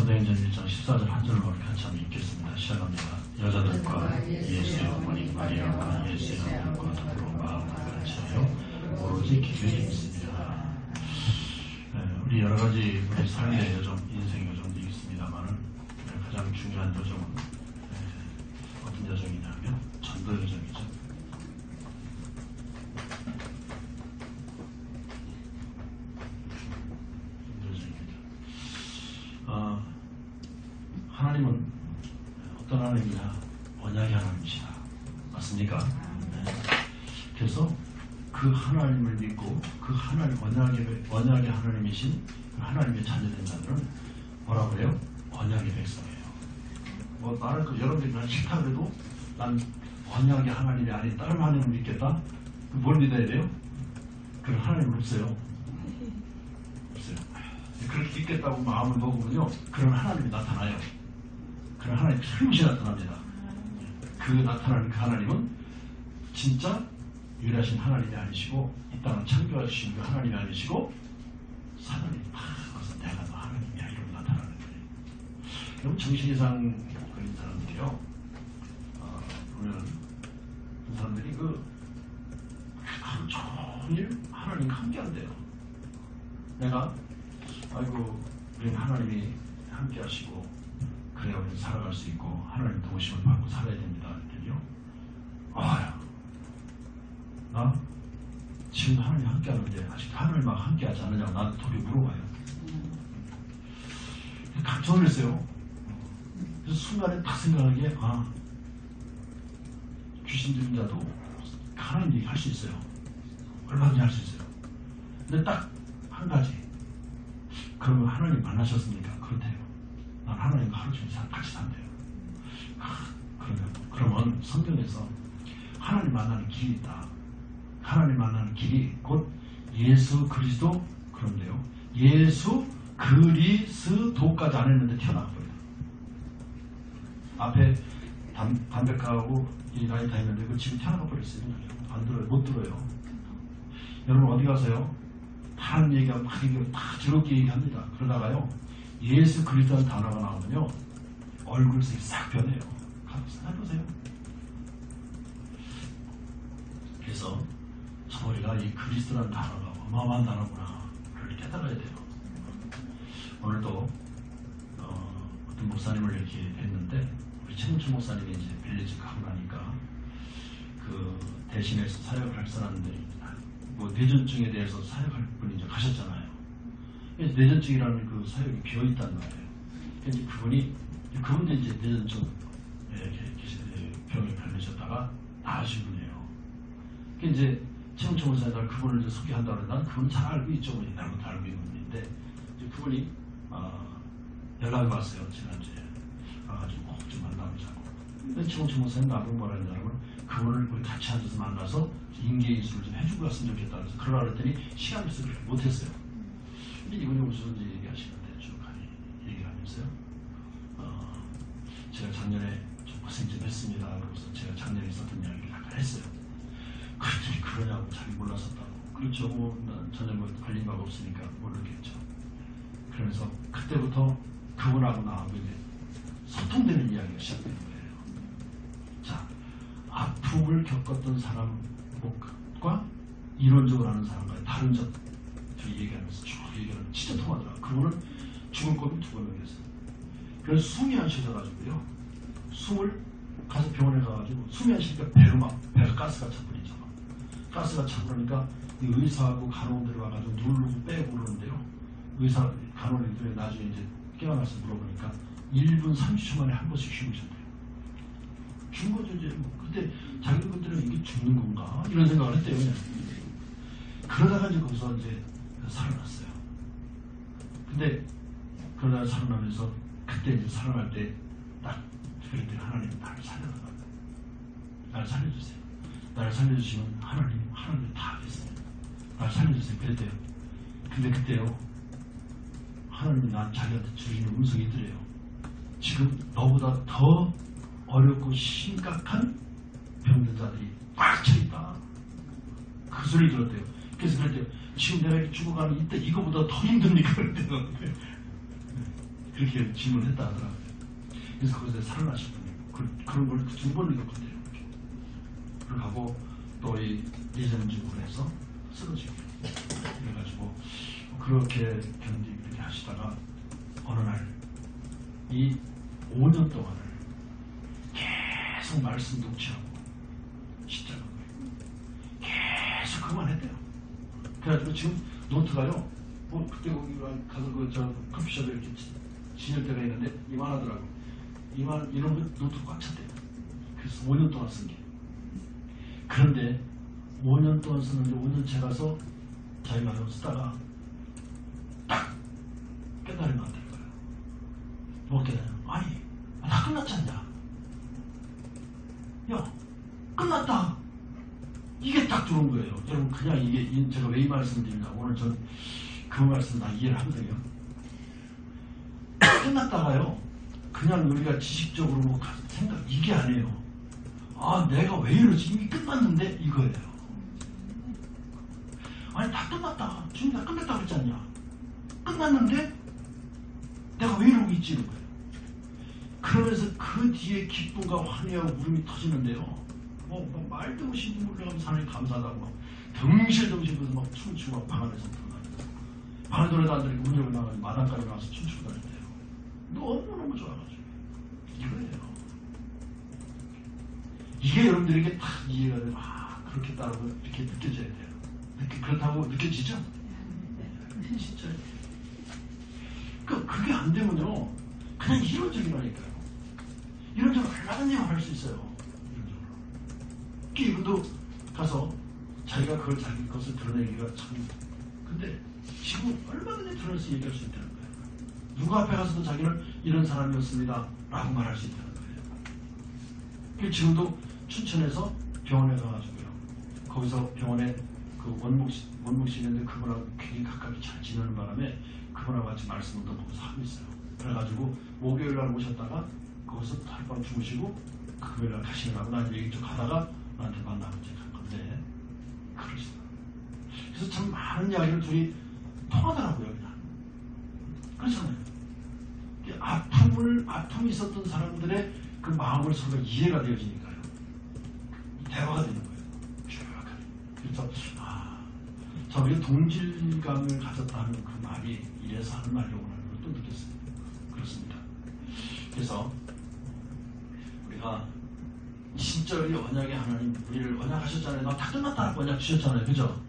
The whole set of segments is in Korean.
사도행전 1장 14절 한 절을 같이 한번 읽겠습니다. 시작합니다. 여자들과 예수의 어머니 마리아와 예수의 어머니과 더불어 마음을 같이하여 오로지 기도에 있습니다. 우리 여러 가지 우리 삶의 여정, 인생 여정도 있습니다만은 가장 중요한 여정은 어떤 여정이냐면 전도 여정이죠. 하나님은 어떤 하나님이냐? 언약의 하나님이시다. 맞습니까? 네. 그래서 그 하나님을 믿고 그 하나님 언약의 하나님이신 그 하나님의 자녀된 자들은 뭐라고 해요? 언약의 백성이에요. 뭐 나를 여러분들이 난 싫다 그래도 난 언약의 하나님이 아닌 다른 하나님을 믿겠다? 뭘 믿어야 돼요? 그런 하나님은 없어요. 없어요. 그렇게 믿겠다고 마음을 먹으면요 그런 하나님이 나타나요. 그런 하나님이 틀림없이 나타납니다. 그 나타나는 그 하나님은 진짜 유일하신 하나님이 아니시고 이 땅을 창조하신 그 하나님이 아니시고 사단이 다 와서 내가 너 하나님이야 이러고 나타나는 거예요. 여러분 정신이상 걸린 사람들이요 보면 그 사람들이 그 하루 종일 하나님 함께 한대요. 내가 아이고 우리는 하나님이 함께 하시고 그래야 우리는 살아갈 수 있고 하나님 도우심을 받고 살아야 됩니다. 그랬더니요 아야 나 지금 하나님 함께 하는데 아직 하나님하고 함께 하지 않느냐고 나한테 도리 물어봐요. 깜짝 놀랐어요. 그래서 순간에 딱 생각하기에 귀신 들린 자도 하나님 얘기 할 수 있어요. 얼마든지 할 수 있어요. 근데 딱 한 가지 그러면 하나님 만나셨습니까? 그렇대요. 난 하나님과 하루 종일 같이 산대요. 그러면 성경에서 하나님 만나는 길이 있다. 하나님 만나는 길이 곧 예수 그리스도 그런데요. 예수 그리스도까지 안 했는데 튀어나와버려요. 앞에 담백하고 이 라이트 했는데 그 지금 튀어나와 버렸어요. 안 들어요. 못 들어요. 여러분 어디 가세요? 다른 얘기하고 막 얘기하고 다 즐겁게 얘기합니다. 그러다가요. 예수 그리스도라는 단어가 나오면요. 얼굴색이 싹 변해요. 생각해보세요. 그래서 우리가 이 그리스도라는 단어가 어마어마한 단어구나. 그걸 깨달아야 돼요. 오늘도 어떤 목사님을 이렇게 뵀는데 우리 최문철 목사님이 이제 빌리지 가고 나니까 그 대신해서 사역을 할 사람들이 뭐 뇌전증에 대해서 사역할 분이 이제 가셨잖아요. 뇌전증이라는 그 사역이 비어있단 말이에요. 이제 그분도 이제 뇌전증 병에 걸리셨다가 나으신 분이에요. 이제 최문철 목사님 그분을 이제 소개한다고 그러는데 난 그분 잘 알고 있죠. 나부터 알고 있는 분인데 이제 그분이 연락이 왔어요. 지난주에 가가지고 꼭 좀 만나보자고. 근데 최문철 목사님 나보고 뭐라 했냐면 그분을 우리 같이 앉아서 만나서 인계인수를 좀 해주고 왔으면 좋겠다. 그래서 그러라 그랬더니 시간이 있어서 그렇게 못했어요. 근데 이분이 무슨 얘기하시는데 쭉 얘기를 하면서요. 제가 작년에 좀 고생 좀 했습니다. 그래서 제가 작년에 있었던 이야기를 약간 했어요. 그랬더니 그러냐고 자기 몰랐었다고. 그렇죠. 난 전혀 걸린 바가 없으니까 모르겠죠. 그러면서 그때부터 그분하고 나하고 이제 소통되는 이야기가 시작되는 거예요. 자, 아픔을 겪었던 사람과 이론적으로 하는 사람과의 다른 점 얘기하면서 쭉 얘기하면 진짜 통하더라고요. 그분은 죽을 거면 죽어야겠어요. 그래서 숨이 안 쉬어져가지고요. 숨을 가서 병원에 가가지고 숨이 안 쉬니까 배가 가스가 차버리죠. 가스가 차버리니까 이 의사하고 간호원들이 와가지고 누르고 빼고 그러는데요. 의사 간호원들이 나중에 이제 깨어나서 물어보니까 1분 30초 만에 한 번씩 쉬우셨대요. 죽은 거죠 이제. 그때 자기들 그때는 이게 죽는 건가 이런 생각을 했대요. 그냥. 그러다가 이제 거기서 이제 살아났어요. 근데 그러다가 살아나면서 그때 이제 살아날 때 딱 그랬더니 하나님 나를 살려달라고. 나를 살려주세요. 나를 살려주시면 하나님 다 하겠습니다. 나를 살려주세요. 그랬대요. 근데 그때요 하나님이 난 자기한테 주시는 음성이 있더래요. 지금 너보다 더 어렵고 심각한 병든 자들이 꽉 차있다. 그 소리 들었대요. 그래서 그랬대요. 지금 내가 이렇게 죽어가는 이때 이거보다 더 힘듭니까? 그랬대요. 그렇게 질문했다 하더라고요. 그래서 거기서 살아나신 분이고 그런 걸 두 번 읽었거든요. 그러고 또 이 예전직으로 해서 쓰러지고 그래가지고 그렇게 견디고 이렇게 하시다가 어느 날 이 5년 동안을 계속 말씀 독취하고 십자가 계속 그만 했대요. 그래가지고 지금 노트가요, 뭐 그때 거기 가서 저 커피숍에 이렇게 진열 때가 있는데 이만하더라고. 이런 노트 꽉 찼대요. 그래서 5년 동안 쓴 게. 그런데 5년 동안 썼는데 5년째 가서 자기가 쓰다가 딱 깨달으면 안 될 거예요. 뭐 깨달으면 아니 다 끝났지 않냐. 야 끝났다. 이게 딱 들어온 거예요. 여러분 그냥 이게 제가 왜 이 말씀을 드리냐. 오늘 전 그 말씀 다 이해를 하거든요. 끝났다가요. 그냥 우리가 지식적으로 뭐 생각 이게 아니에요. 아 내가 왜 이러지? 이미 끝났는데 이거예요. 아니 다 끝났다. 지금 다 끝났다 그랬지 않냐. 끝났는데 내가 왜 이러고 있지 이런 거예요. 그러면서 그 뒤에 기쁨과 환희하고 울음이 터지는데요. 뭐 말도 없이 눈물 나가면서 하나님 감사하다고 막 덩실덩실 그래서 막 춤추고 막 방 안에서 돌아다니고 방 안에 돌아도 안 되니까 문 열고 나가서 마당까지 나와서 춤추고 다닌대요. 너무너무 좋아가지고 이거예요. 이게 여러분들에게 다 이해가 되고 그렇겠다고 이렇게 느껴져야 돼요. 그렇다고 느껴지죠? 네, 진짜. 그게 안 되면요 그냥 이론적이라니까요. 이론적으로 얼마든지 할 수 있어요. 이분도 가서 자기가 그걸 자기 것을 드러내기가 참 근데 지금 얼마든지 드러내서 얘기할 수 있다는 거예요. 누구 앞에 가서도 자기는 이런 사람이었습니다 라고 말할 수 있다는 거예요. 지금도 춘천에서 병원에 가가지고요. 거기서 병원에 그 원묵 씨 있는데 그분하고 굉장히 가깝게 잘 지내는 바람에 그분하고 같이 말씀을 또 거기서 하고 있어요. 그래가지고 목요일날 오셨다가 거기서 하룻밤 주무시고 금요일날 가시느라고 난 얘기 좀 가다가 나한테 만나고 이제 갈 건데 그러시더라고요. 그래서 참 많은 이야기를 둘이 통하더라고요. 그냥 그렇잖아요. 아픔이 있었던 사람들의 그 마음을 서로 이해가 되어지니까요. 대화가 되는 거예요. 그래서 자 우리가 동질감을 가졌다는 그 말이 이래서 하는 말이라고 하는 걸 또 느꼈어요. 그렇습니다. 그래서 우리가 진짜 우리 언약의 하나님 우리를 언약하셨잖아요. 나 다 끝났다고 언약 주셨잖아요. 그죠?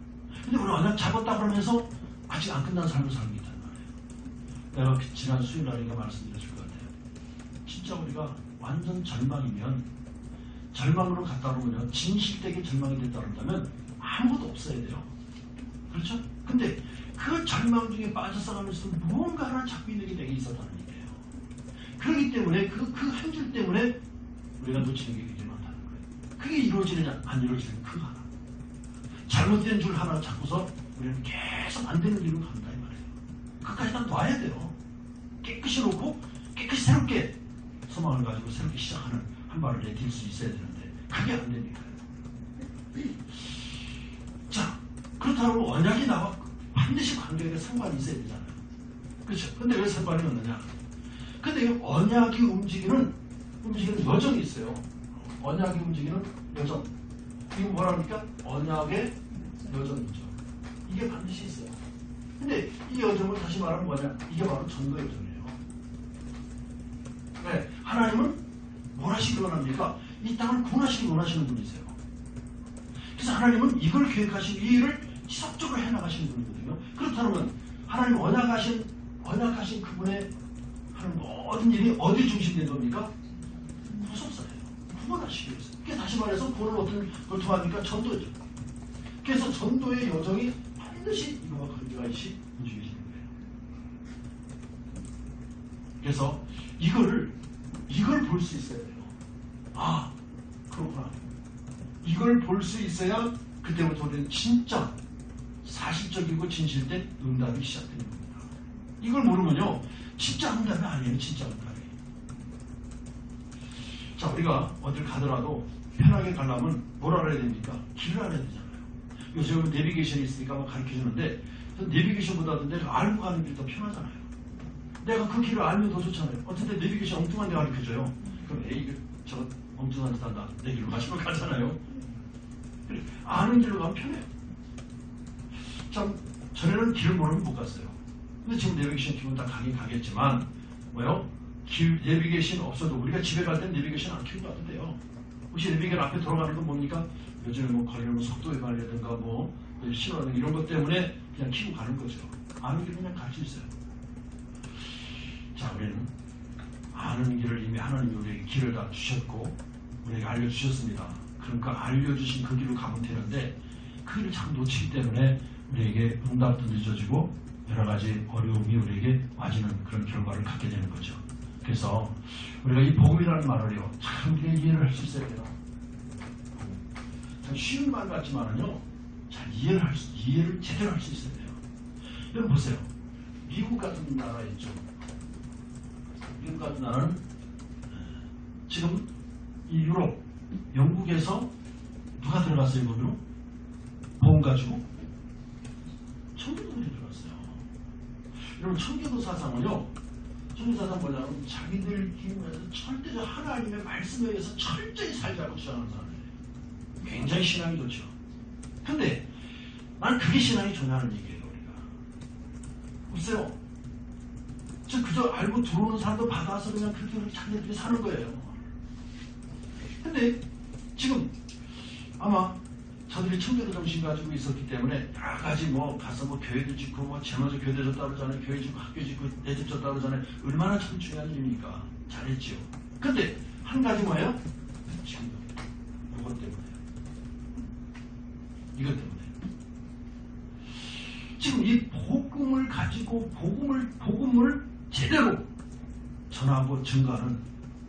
근데 우리 언약 잡았다 그러면서 아직 안 끝난 삶을 살고 있단 말이에요. 내가 지난 수요일날인가 말씀드렸을 것 같아요. 진짜 우리가 완전 절망이면 절망으로 갔다 오면요. 진실되게 절망이 됐다 그런다면 아무것도 없어야 돼요. 그렇죠? 근데 그 절망 중에 빠져서 가면서 무언가 하나 잡고 있는 게 내게 있었다는 얘기예요. 그렇기 때문에 그 한 줄 때문에 우리가 놓치는 게 굉장히 많다는 거예요. 그게 이루어지느냐 안 이루어지는 그 하나. 잘못된 줄 하나 잡고서 우리는 계속 안 되는 길로 간다 이 말이에요. 끝까지 다 놔야 돼요. 깨끗이 놓고 깨끗이 새롭게 소망을 가지고 새롭게 시작하는 한 발을 내딜 수 있어야 되는데 그게 안 되니까요. 자 그렇다고 언약이 나와 반드시 관계가 상관이 있어야 되잖아요. 그렇죠? 근데 왜 상관이 없느냐? 근데 이 언약이 움직이는 여정이 있어요. 언약이 움직이는 여정. 이거 뭐랍니까? 언약의 여정이죠. 이게 반드시 있어요. 근데 이 여정을 다시 말하면 뭐냐? 이게 바로 전도 여정이에요. 네, 하나님은 뭘 하시기 원합니까? 이 땅을 구원하시기 원하시는 분이세요. 그래서 하나님은 이걸 계획하시고 이 일을 지속적으로 해나가시는 분이거든요. 그렇다면 하나님 언약하신 그분의 하는 모든 일이 어디 중심된 겁니까? 구속사예요. 구원하시기 위해서. 그래서 다시 말해서 구원을 어떤 걸 통합니까? 전도죠. 그래서 전도의 여정이 반드시 이거와 관계가 있이 움직여지는 거예요. 그래서 이걸 볼 수 있어야 돼요. 아, 그렇구나. 이걸 볼 수 있어야 그때부터 우리는 진짜 사실적이고 진실된 응답이 시작되는 겁니다. 이걸 모르면요. 진짜 응답이 아니에요. 진짜 응답이. 자, 우리가 어딜 가더라도 편하게 가려면 뭘 알아야 됩니까? 길을 알아야 되잖아요. 요새 내비게이션이 있으니까 막 가르쳐주는데 내비게이션보다도 내가 알고 가는 길이 더 편하잖아요. 내가 그 길을 알면 더 좋잖아요. 어쨌든 내비게이션 엉뚱한 데 가르쳐줘요. 그럼 에이, 저 엉뚱한 데 산다. 내 길로 가시면 가잖아요. 그래, 아는 길로 가면 편해요. 참, 전에는 길을 모르면 못 갔어요. 근데 지금 내비게이션 키우면 다 가긴 가겠지만, 뭐요? 내비게이션 없어도 우리가 집에 갈 땐 내비게이션 안 키우고 가도 돼요. 혹시 내비게이션 앞에 돌아가는 건 뭡니까? 요즘에 뭐 걸리면 속도에 관련된가 뭐 신호라든가 이런 것 때문에 그냥 키고 가는 거죠. 아는 길 그냥 갈 수 있어요. 자, 우리는 아는 길을 이미 하나님이 우리에게 길을 다 주셨고 우리에게 알려주셨습니다. 그러니까 알려주신 그 길로 가면 되는데 그 길을 자꾸 놓치기 때문에 우리에게 응답도 늦어지고 여러 가지 어려움이 우리에게 와지는 그런 결과를 갖게 되는 거죠. 그래서 우리가 이 복음이라는 말을요, 참 우리가 이해를 할 수 있어야 돼요. 참 쉬운 말 같지만은요, 잘 이해를 제대로 할 수 있어야 돼요. 여러분 보세요. 미국 같은 나라 있죠. 미국 같은 나라는 지금 이 유럽, 영국에서 누가 들어갔어요, 거기로? 보험 가지고? 청교도들이 들어갔어요. 여러분, 청교도 사상은요, 청교도 사상 뭐냐면 자기들 힘에서 절대적 하나님의 말씀에 의해서 철저히 살자고 주장하는 사람이에요. 굉장히 신앙이 좋죠. 근데 난 그게 신앙이 좋냐는 얘기예요, 우리가. 글쎄요. 저 그저 알고 들어오는 사람도 받아서 그냥 그렇게 자기들이 사는 거예요. 근데 지금 아마 저들이 청교도 정신 가지고 있었기 때문에 여러 가지 뭐 가서 뭐 교회도 짓고 뭐 제마저 교대 줬다 그러잖아요. 교회 짓고 학교 짓고 내 집 줬다 그러잖아요. 얼마나 참 중요한 일입니까? 잘했지요. 근데 한 가지 뭐예요? 지금 이것 때문에. 이것 때문에. 지금 이 복음을 가지고 복음을 제대로 전하고 증거하는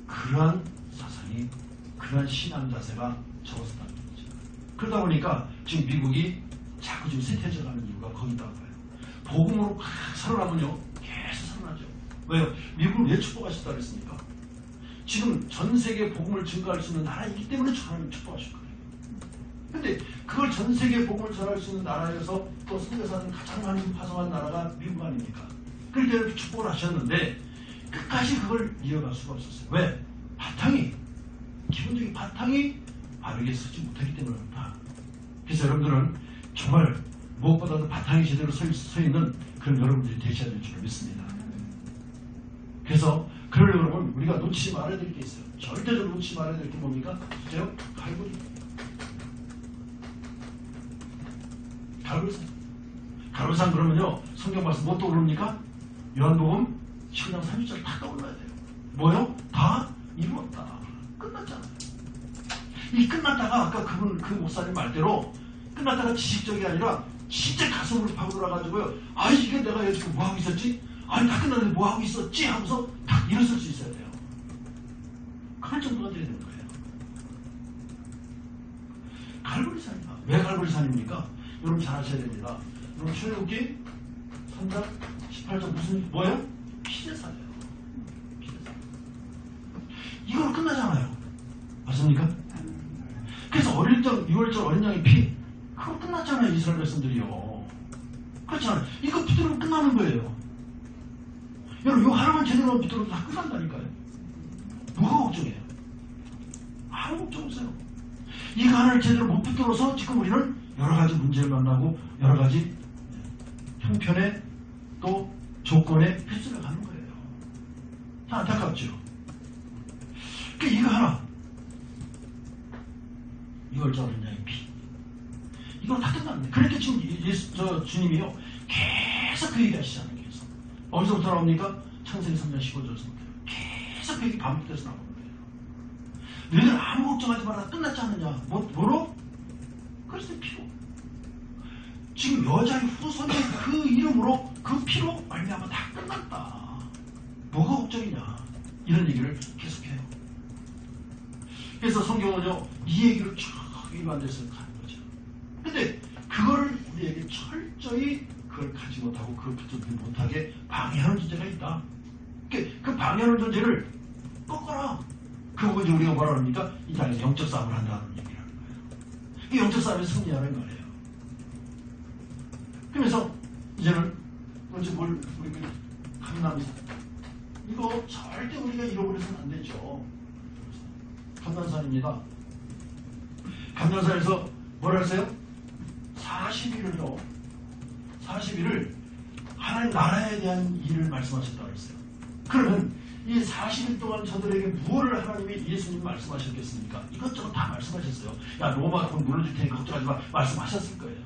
그러한 사상이, 그러한 신앙 자세가 적었다는 거죠. 그러다 보니까 지금 미국이 자꾸 지금 쇠퇴져 가는 이유가 거기다가 봐요. 복음으로 막 살아나면요, 계속 살아나죠. 왜요? 미국을 왜 축복하셨다고 했습니까? 지금 전 세계 복음을 증거할 수 있는 나라이기 때문에 하나님 축복하실 거예요. 근데 그걸 전 세계 복음을 전할 수 있는 나라에서 또 선교사는 가장 많이 파송한 나라가 미국 아닙니까? 그렇게 이렇게 축복을 하셨는데 끝까지 그걸 이어갈 수가 없었어요. 왜? 기본적인 바탕이 바르게 서지 못하기 때문입니다. 그래서 여러분들은 정말 무엇보다도 바탕이 제대로 서 있는 그런 여러분들이 되셔야 될 줄 믿습니다. 그래서 그러려고 그러면 우리가 놓치지 말아야 될 게 있어요. 절대적으로 놓치지 말아야 될 게 뭡니까? 진짜요? 갈보리산 그러면요, 성경 말씀 뭐 떠오릅니까? 요한복음 10장 30절 다 떠올라야 돼요. 뭐요? 다 이루었다. 끝났잖아요. 이 끝났다가 아까 그 목사님 말대로 끝났다가 지식적이 아니라 진짜 가슴으로 파고들어가지고요. 아, 이게 내가 여지껏 뭐하고 있었지? 아니, 다 끝났는데 뭐하고 있었지? 하면서 딱 일어설 수 있어야 돼요. 그럴 정도가 돼야 되는 거예요. 갈보리산이다. 왜 갈보리산입니까? 여러분 잘 아셔야 됩니다. 여러분 출애굽기 3장 18절 뭐예요? 피제사예요. 피제사. 이걸로 끝나잖아요. 맞습니까? 그래서 어릴 적 6월절 어린 양의 피, 그거 끝났잖아요. 이스라엘 백성들이요. 그렇잖아요. 이거 붙들으면 끝나는 거예요. 여러분, 요 하나만 제대로 붙들어도 다 끝난다니까요. 뭐가 걱정해요? 아무 걱정 없어요. 이거 하나를 제대로 못 붙들어서 지금 우리는 여러 가지 문제를 만나고 여러 가지 형편에 또 조건에 휩쓸려 가는 거예요. 다 안타깝죠. 그러니까 이거 하나, 이걸 저는 양의 피, 이거 다 끝났네. 그러니까 지금 주님이요, 계속 그 얘기 하시잖아요. 계속. 어디서부터 나옵니까? 창세기 3장 15절부터 계속 그 얘기 반복돼서 나오는 거예요. 너희들 아무 걱정하지 마라. 끝났지 않느냐? 뭐로? 그래서 피로. 지금 여자의 후손의 그 이름으로, 그 피로 말미암아 다 끝났다. 뭐가 걱정이냐? 이런 얘기를 계속해요. 그래서 성경은요, 이 얘기를 쭉 입안돼서 가는 거죠. 근데 그거를 우리에게 철저히 그걸 가지 못하고 그걸 붙들지 못하게 방해하는 존재가 있다. 그 방해하는 존재를 꺾어라. 그거 이제 우리가 뭐라 합니까? 이 땅에서 영적 싸움을 한다는 얘기를 하는 거예요. 이 영적 싸움에서 승리하는 말이에요. 그러면서 이제는 언제 우리 강남에서 이거 절대 우리가 잃어버려서는 안 되죠. 감난산입니다. 감난산에서 뭘 하세요? 40일을요. 40일을 하나님 나라에 대한 일을 말씀하셨다고 했어요. 그러면 이 40일 동안 저들에게 무엇을 하나님이 예수님 말씀하셨겠습니까? 이것저것 다 말씀하셨어요. 야, 로마 돈 물어줄 테니까 걱정하지 마. 말씀하셨을 거예요.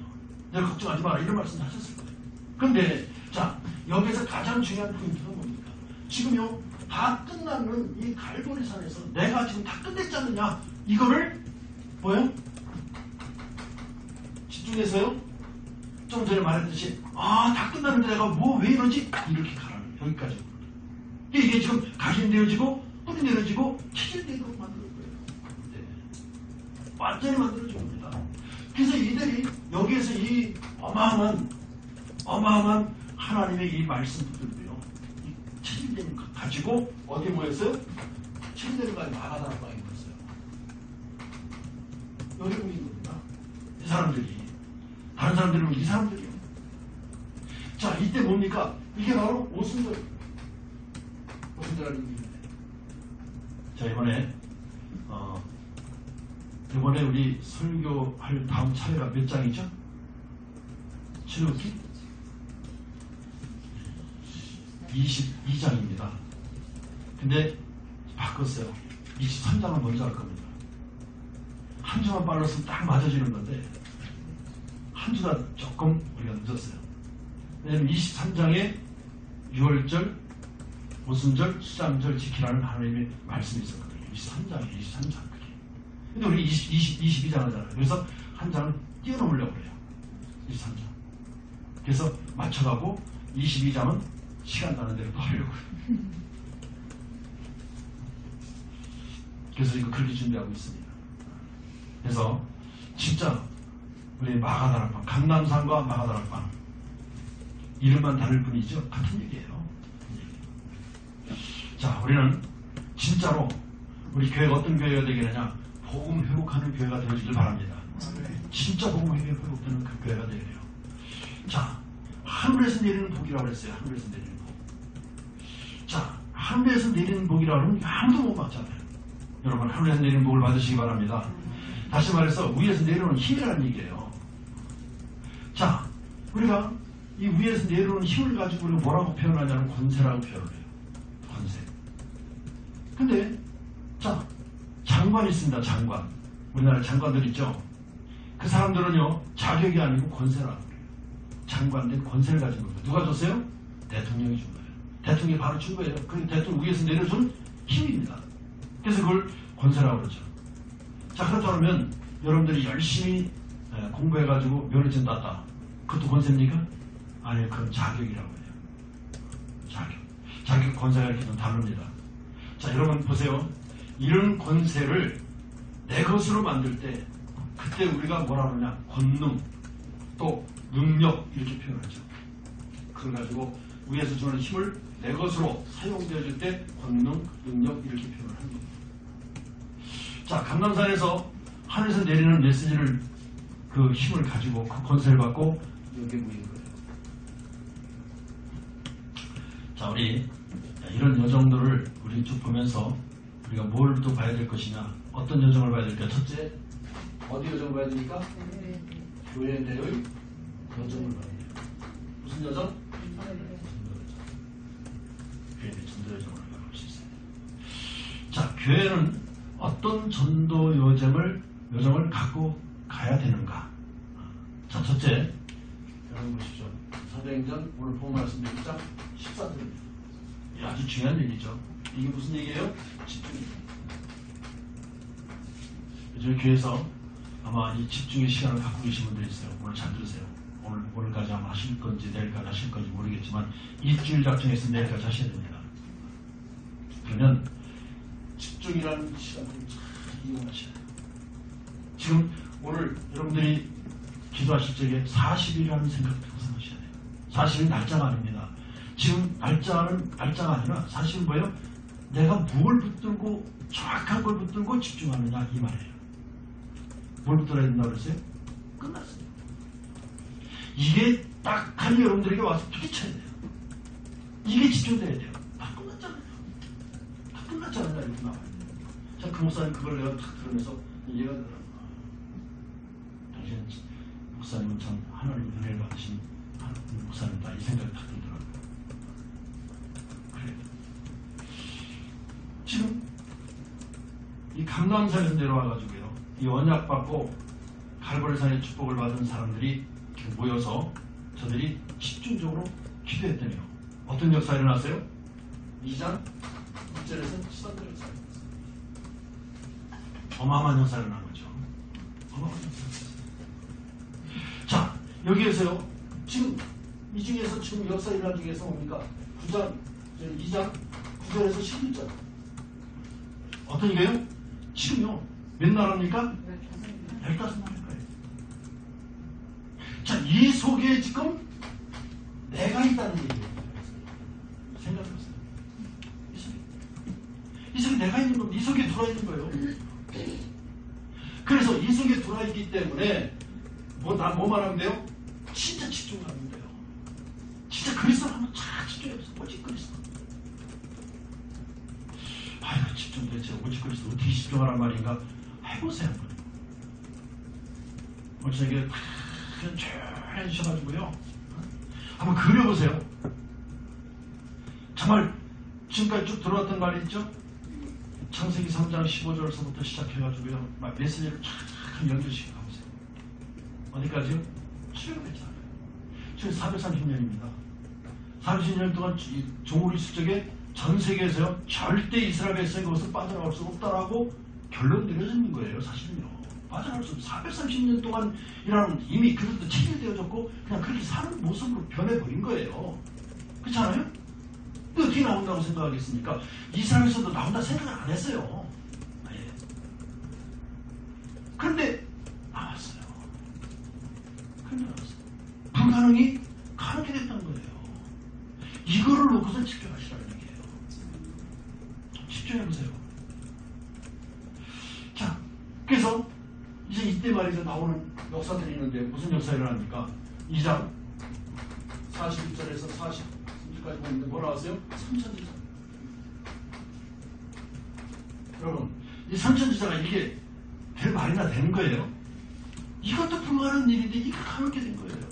내가 걱정하지 마라. 이런 말씀 하셨을 거예요. 그런데 자, 여기서 가장 중요한 포인트가 뭡니까? 지금요, 다 끝나는 이 갈보리산에서 내가 지금 다 끝냈지 않느냐? 이거를 뭐예요? 집중해서요. 좀 전에 말했듯이 다 끝났는데 내가 뭐 왜 이러지? 이렇게 가라는 여기까지. 이게 지금 각이 내려지고 뿌리 내려지고 체질되도록 만들 거예요. 네. 완전히 만들어진 겁니다. 그래서 이들이 여기에서 이 어마어마한 하나님의 이 말씀 붙들고요. 이 체질됨을 가지고 어디에 모였어요? 체질됨을 가지고 마가다락방에 모였어요. 여기 모인 겁니다. 이 사람들이. 다른 사람들은 이 사람들이요. 자, 이때 뭡니까? 이게 바로 오순절. 오순절하는 일입니다. 자, 이번에 우리 설교할 다음 차례가 몇 장이죠? 출애굽기 22장입니다. 근데 바꿨어요. 23장을 먼저 할 겁니다. 한 주만 빨랐으면 딱 맞아지는 건데 한 주가 조금 우리가 늦었어요. 왜냐하면 23장에 6월절, 오순절, 수장절 지키라는 하나님의 말씀이 있었거든요. 23장. 근데 우리 22장 하잖아요. 그래서 한 장을 뛰어넘으려고 그래요. 23장. 그래서 맞춰가고 22장은 시간 나는 대로 또 하려고 그래요. 그래서 이거 그렇게 준비하고 있습니다. 그래서 진짜 우리 마가다락방, 감남산과 마가다락방 이름만 다를 뿐이죠. 같은 얘기예요. 자, 우리는 진짜로 우리 교회가 어떤 교회가 되겠느냐? 복음 회복하는 교회가 되어주길 바랍니다. 진짜 복음 회복되는 그 교회가 되어요. 자, 하늘에서 내리는 복이라고 했어요. 하늘에서 내리는 복. 자, 하늘에서 내리는 복이라고 하면 아무도 못 받잖아요. 여러분, 하늘에서 내리는 복을 받으시기 바랍니다. 다시 말해서 위에서 내려오는 힘이라는 얘기예요. 자, 우리가 이 위에서 내려오는 힘을 가지고 우리가 뭐라고 표현하냐면 권세라고 표현을 해요. 권세. 근데 자, 장관이 있습니다. 장관. 우리나라 장관들 있죠. 그 사람들은요, 자격이 아니고 권세라고 그래요. 장관된 권세를 가진 겁니다. 누가 줬어요? 대통령이 준 거예요. 대통령이 바로 준 거예요. 그 대통령 위에서 내려준 힘입니다. 그래서 그걸 권세라고 그러죠. 자, 그렇다면 여러분들이 열심히 공부해가지고 면허증 땄다. 그것도 권세입니까? 아니요, 그건 자격이라고 해요. 자격, 권세가 이렇게 좀 다릅니다. 자, 여러분 보세요. 이런 권세를 내 것으로 만들 때 그때 우리가 뭐라 그러냐? 권능, 또 능력 이렇게 표현하죠. 그걸 가지고 위에서 주는 힘을 내 것으로 사용되어질 때 권능, 능력 이렇게 표현을 합니다. 자, 감남산에서 하늘에서 내리는 메시지를 그 힘을 가지고 그 권세를 받고 여기에 모이는 거예요. 자, 우리 이런 여정들을 우리 쭉 보면서 우리가 뭘 또 봐야 될 것이냐, 어떤 여정을 봐야 될까? 첫째, 어디 여정을 봐야 됩니까? 교회 내의 여정을 봐야 돼요. 무슨 여정? 교회 내 전도 여정을 볼 수 있어요. 자, 교회는 어떤 전도 여정을 갖고 가야 되는가? 자, 첫째, 여러분 보십시오. 사도행전 오늘 본 말씀 6장 14절입니다. 아주 중요한 얘기죠. 이게 무슨 얘기예요? 집중입니다. 요즘 교회에서 아마 이 집중의 시간을 갖고 계신 분들이 있어요. 오늘 잘 들으세요. 오늘까지 아마 하실 건지 내일까지 하실 건지 모르겠지만 일주일 작정해서 내일까지 하셔야 됩니다. 그러면 집중이라는 시간을 잘 이용하셔야 돼요. 지금 오늘 여러분들이 기도하실 적에 40일이라는 생각을 생각하셔야 돼요. 40일 날짜가 아닙니다. 지금 날짜가 아니라 사실은 뭐예요? 내가 뭘 붙들고 정확한 걸 붙들고 집중하느냐 이 말이에요. 뭘 붙들어야 된다고 그랬어요? 끝났습니다. 이게 딱하니 여러분들에게 와서 부딪혀야 돼요. 이게 집중돼야 돼요. 다 끝났잖아요. 이렇게 나와요. 자, 그 목사님 그걸 내가 탁 들으면서 이해가 되더라고요. 당신 목사님은 참 하나님 은혜를 받으신 목사님이다, 이 생각이 탁 들더라고요. 그래요. 지금 이 감람산에서 내려와가지고요, 이 언약 받고 갈보리산의 축복을 받은 사람들이 모여서 저들이 집중적으로 기도했더니요, 어떤 역사가 일어났어요? 2장 1절에서 13절 역사가 일어났어요. 어마어마한 역사가 일어난 거죠. 어마어마한 역사가 일어났어요. 자, 여기에서요, 지금 이 중에서 지금 역사 일어난 중에서 뭡니까? 2장 9절에서 11절. 어떤 얘기예요? 지금요, 몇 나라입니까? 15나라일 거예요. 자, 이 속에 지금 내가 있다는 얘기예요. 생각해보세요. 이 속에 내가 있는 겁니다. 이 속에 들어와 있는 거예요. 그래서 이 속에 들어와 있기 때문에 뭐 말하면 돼요? 진짜 집중하면 돼요. 진짜 그리스도 하면 잘 집중해보세요. 오직 그리스도. 아유, 집중 대체 오직 그리스도 어떻게 집중하란 말인가? 해보세요. 오늘 저에게 그냥 조용히 해주셔가지고요, 한번 그려보세요. 정말 지금까지 쭉 들어왔던 말이 있죠? 창세기 3장 15절서부터 시작해가지고요, 막 메시지를 쫙 연결시켜 가보세요. 어디까지요? 출애굽했잖아요. 지금 430년입니다. 30년 동안 종우리 수적에 전 세계에서요, 절대 이스라엘 백성이 그것을 빠져나올 수 없다라고 결론 내려지는 거예요. 사실은요, 빠져나올 수 없어요. 430년 동안이라는 이미 그들도 체결되어졌고 그냥 그렇게 사는 모습으로 변해버린 거예요. 그렇지 않아요? 어떻게 나온다고 생각하겠습니까? 이스라엘에서도 나온다 생각을 안 했어요. 네. 그런데 나왔어요. 그런데 나왔어요. 불가능이 가능하게 됐다는 거예요. 이거를 놓고서 집중하시라는 얘기예요. 집중해보세요. 자, 그래서 이제 이때 말이죠, 나오는 역사들이 있는데 무슨 역사가 일어납니까? 2장 41절에서 40절까지 보는데 뭐 나왔어요? 삼천지자. 여러분, 이 삼천지자가 이게 될 말이나 되는 거예요? 이것도 불가능한 일인데 이거 가볍게 된 거예요.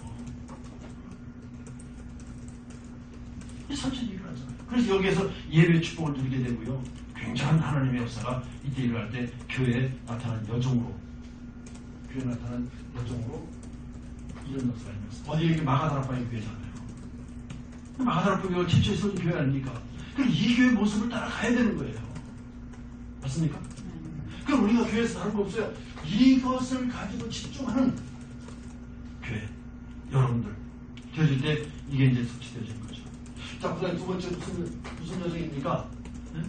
이 삼천지자 일어나잖아요. 그래서 여기에서 예배의 축복을 누리게 되고요, 굉장한 하나님의 역사가 이때 일어날 때 교회에 나타난 여종으로, 이런 역사가 있는 것입니다. 어디 이렇게 마가다락방의 교회잖아요. 마가다락방 교회가 최초에 세운 교회 아닙니까? 그럼 이 교회 모습을 따라가야 되는 거예요. 맞습니까? 그럼 우리가 교회에서 다른 거 없어요. 이것을 가지고 집중하는 교회, 여러분들 되어질 때 이게 이제 성취되어지는 거죠. 자, 그 다음에 두 번째 무슨 여정입니까? 네?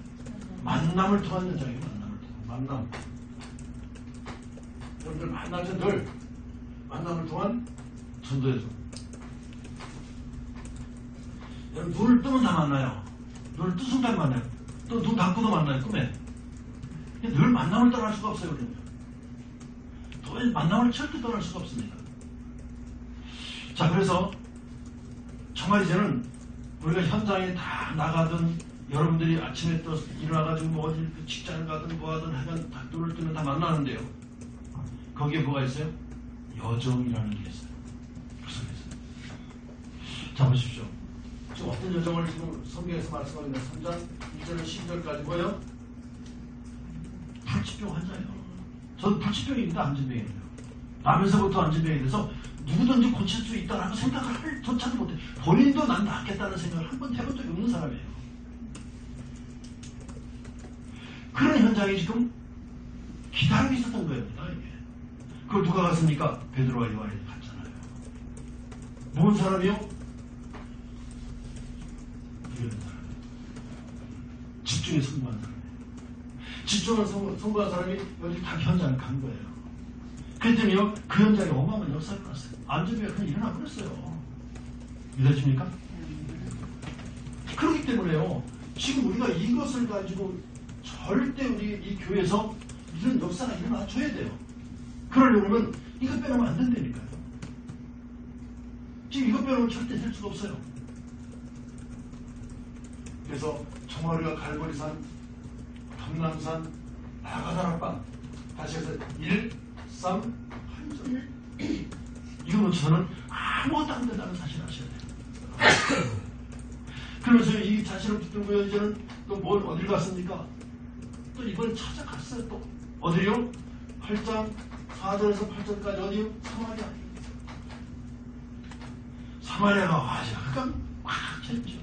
만남을 통한 여정이에요. 만남. 여러분들 만날 때 늘 만남을 통한 전도여정. 여러분, 눈을 뜨면 다 만나요. 눈을 뜬 순간 만나요. 또 눈 감고도 만나요. 꿈에. 늘 만남을 떠날 수가 없어요. 그러면 또 만남을 절대 떠날 수가 없습니다. 자, 그래서 정말 이제는 우리가 현장에 다 나가든 여러분들이 아침에 또 일어나가지고 뭐 어디 직장을 가든 뭐 하든 하면 다 눈을 뜨면 다 만나는데요, 거기에 뭐가 있어요? 여정이라는 게 있어요. 그 속에 있어요. 자, 보십시오. 지금 어떤 여정을 지금 성경에서 말씀하고 있는 3장 1절에서 12절까지 뭐예요? 불치병 환자예요. 저는 불치병입니다. 안진병이에요. 나면서부터 안진병이 돼서 누구든지 고칠 수 있다라고 생각을 할 조차도 못해. 본인도 난 낫겠다는 생각을 한 번 해본 적이 없는 사람이에요. 그런 현장이 지금 기다리고 있었던 거입니다. 이게. 그걸 누가 갔습니까? 베드로와 요한이 갔잖아요. 뭔 사람이요? 이런 사람. 집중에 성공한 사람. 집중을 성공한 사람이 여기 다 현장을 간 거예요. 그랬더니요, 그 현장에 어마어마한 역사가 일어났어요. 안전비가 그냥 일어나 버렸어요. 믿어집니까? 그렇기 때문에요, 지금 우리가 이것을 가지고 절대 우리 이 교회에서 이런 역사가 일어나줘야 돼요. 그러려면 이것 빼놓으면 안 된다니까요. 지금 이것 빼놓으면 절대 될 수가 없어요. 그래서 정말 우리가 갈보리산 금남산 나가다락방 다시 해서 1, 3, 8점. 이거는 저는 아무것도 안 된다는 사실을 아셔야 돼요. 그러면서 이 자신을 붙들고 이제는 또 어딜 갔습니까? 또 이번에 찾아갔어요. 또 어디요? 8장 4절에서 8절까지 어디요? 사마리아. 사마리아가 아주 그러니까 막 쳤죠.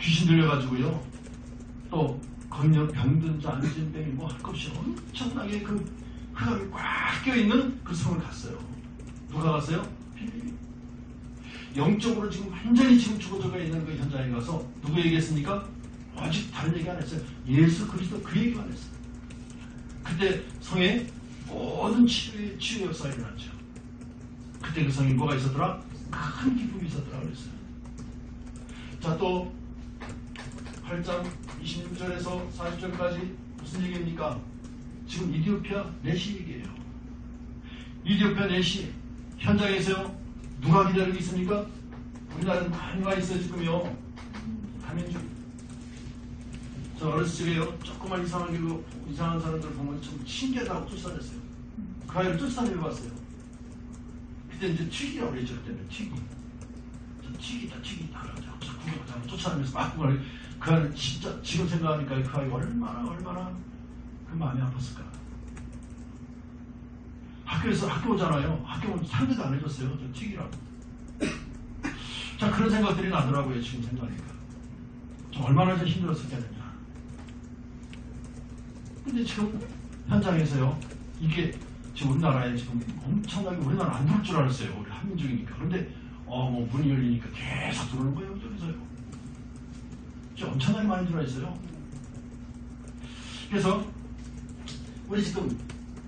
귀신 들려가지고요. 또 거기는 병든 자, 안진병이 뭐 할 것 없이 엄청나게 그 흑암이 꽉 껴있는 그 성을 갔어요. 누가 갔어요? 빌립이. 영적으로 지금 완전히 지금 죽어져가 있는 그 현장에 가서 누구 얘기했습니까? 아직 다른 얘기 안 했어요. 예수 그리스도 그 얘기만 했어요. 그때 성에 모든 치유 역사가 일어났죠. 그때 그 성에 뭐가 있었더라? 큰 기쁨이 있었더라 그랬어요. 자, 또 8장 26절에서 40절까지 무슨 얘기입니까? 지금 이디오피아 내시 얘기예요. 이디오피아 내시 현장에서요. 누가 기다리고 있습니까? 우리나라는 많이 와 있어요. 지금요. 가면중. 저 어렸을 적에요. 조그만 이상한 사람들 보면 좀 신기하다고 쫓아냈어요. 그 아이를 쫓아내봤어요. 그때 이제 튀기라고 그랬죠. 그때는 튀기. 튀기다. 구경하자고 쫓아내면서 막 구경을. 그 아이는 진짜 지금 생각하니까 그 아이 얼마나 그 마음이 아팠을까. 학교에서 학교 오잖아요. 학교는 상대도 안 해줬어요. 저 튀기라고. 자, 그런 생각들이 나더라고요. 지금 생각하니까. 좀 얼마나 좀 힘들었었겠느냐. 근데 지금 현장에서요. 이게 지금 우리나라에 지금 엄청나게 우리나라 안 들어올 줄 알았어요. 우리 한민족이니까. 그런데 뭐 문이 열리니까 계속 들어오는 거예요. 저기서요. 좀 엄청나게 많이 들어와 있어요. 그래서 우리 지금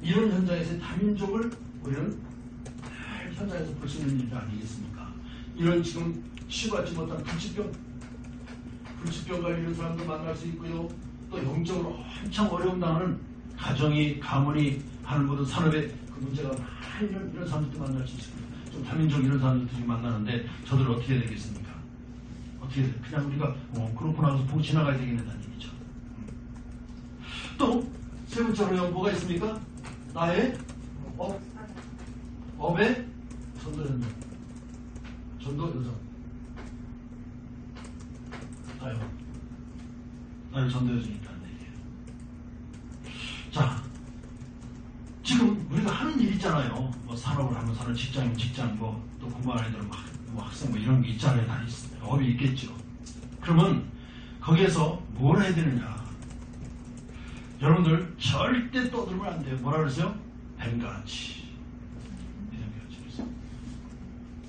이런 현장에서 다민족을 우리는 현장에서 볼 수 있는 일 아니겠습니까? 이런 지금 치유받지 못한 불치병 걸리는 사람도 만날 수 있고요. 또 영적으로 엄청 어려움 당하는 가정이, 가문이 하는 모든 산업에 그 문제가 많이 이런 사람들도 만날 수 있습니다. 좀 다민족 이런 사람들도 지금 만나는데 저들 어떻게 해야 되겠습니까? 어떻게 해야 돼? 그냥 우리가 그렇구나 하고서 보고 지나가야 되겠다는 얘기죠. 또 세 번째로요. 뭐가 있습니까? 나의 업의 전도 여정. 나의 전도 여정이 있다는 얘기예요. 자, 지금 우리가 하는 일 있잖아요. 뭐 산업을 하면 사는 직장, 또 공부하는 애들 뭐 학생 뭐 이런 게 있잖아요. 다 업이 있겠죠. 그러면 거기에서 뭘 해야 되느냐? 여러분들 절대 떠들면 안 돼요. 뭐라 그러세요? 뱀같이.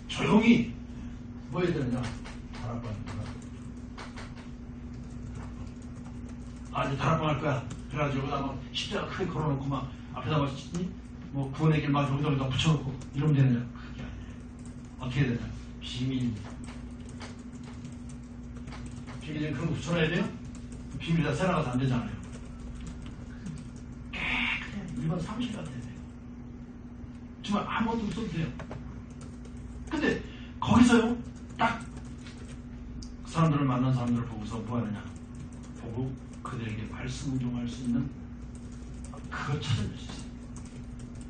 조용히 뭐 해야 되느냐? 이제 다락방 할 거야. 그래가지고 여기다 막 십자가 크게 걸어놓고 막 앞에다 뭐 구원의 길 막 여기다 붙여놓고 이러면 되느냐? 그게 아니에요. 어떻게 해야 되냐? 비밀입니다. 비밀은 그런 거 붙여놔야 돼요? 비밀이다 새나가서 안 되잖아요. 일반 사무실 같아야 돼요. 정말 아무것도 없어도 돼요. 근데 거기서요, 딱 사람들을 만난 사람들을 보고서 뭐 하느냐? 보고 그들에게 말씀 운동할 수 있는 그걸 찾아낼 수 있어요.